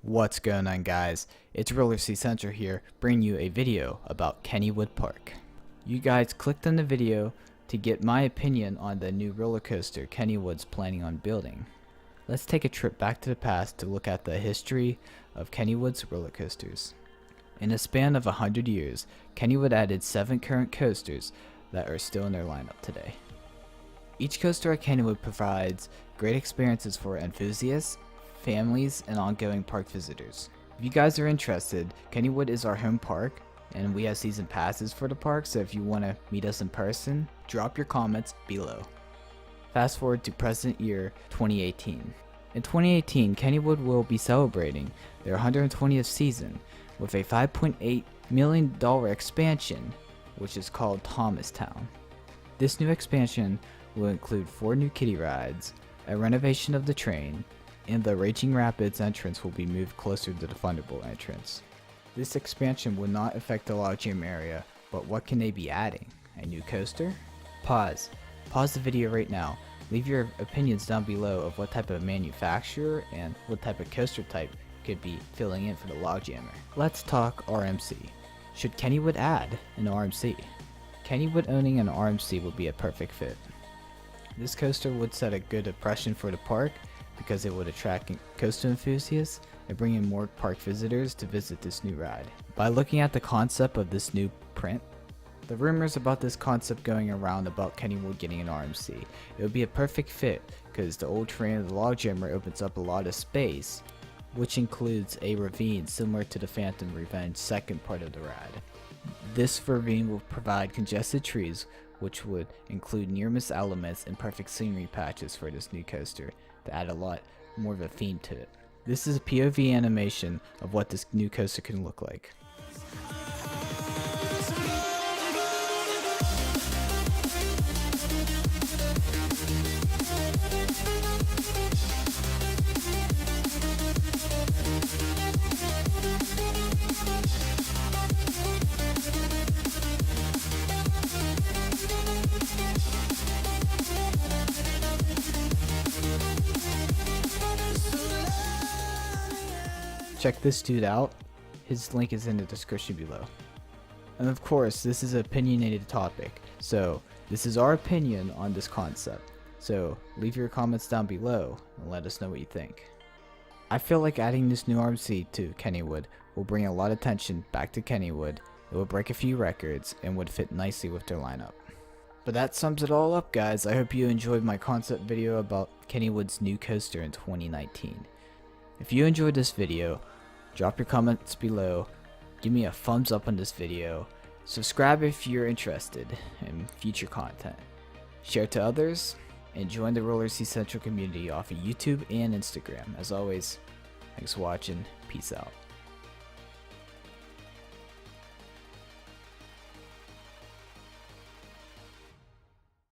What's going on, guys? It's Rollerccentral here, bringing you a video about Kennywood Park. You guys clicked on the video to get my opinion on the new roller coaster Kennywood's planning on building. Let's take a trip back to the past to look at the history of Kennywood's roller coasters. In a span of 100 years, Kennywood added 7 current coasters that are still in their lineup today. Each coaster at Kennywood provides great experiences for enthusiasts, families, and ongoing park visitors. If you guys are interested, Kennywood is our home park and we have season passes for the park, so if you want to meet us in person, drop your comments below. Fast forward to present year 2018. In 2018, Kennywood will be celebrating their 120th season with a $5.8 million expansion, which is called Thomastown. This new expansion will include 4 new kiddie rides, a renovation of the train, and the Raging Rapids entrance will be moved closer to the Thunderbolt entrance. This expansion will not affect the logjam area, but what can they be adding? A new coaster? Pause the video right now. Leave your opinions down below of what type of manufacturer and what type of coaster type could be filling in for the logjammer. Let's talk RMC. Should Kennywood add an RMC? Kennywood owning an RMC would be a perfect fit. This coaster would set a good impression for the park because it would attract coaster enthusiasts and bring in more park visitors to visit this new ride. By looking at the concept of this new print, the rumors about this concept going around about Kennywood getting an RMC, it would be a perfect fit because the old train of the logjammer opens up a lot of space, which includes a ravine similar to the Phantom Revenge second part of the ride. This ravine will provide congested trees, which would include near-miss elements and perfect scenery patches for this new coaster to add a lot more of a theme to it. This is a POV animation of what this new coaster can look like. Check this dude out, his link is in the description below. And of course, this is an opinionated topic, so this is our opinion on this concept. So leave your comments down below and let us know what you think. I feel like adding this new RMC to Kennywood will bring a lot of attention back to Kennywood, it will break a few records, and would fit nicely with their lineup. But that sums it all up, guys. I hope you enjoyed my concept video about Kennywood's new coaster in 2019. If you enjoyed this video, drop your comments below, give me a thumbs up on this video, subscribe if you're interested in future content, share to others, and join the Rollerccentral community off of YouTube and Instagram. As always, thanks for watching, peace out.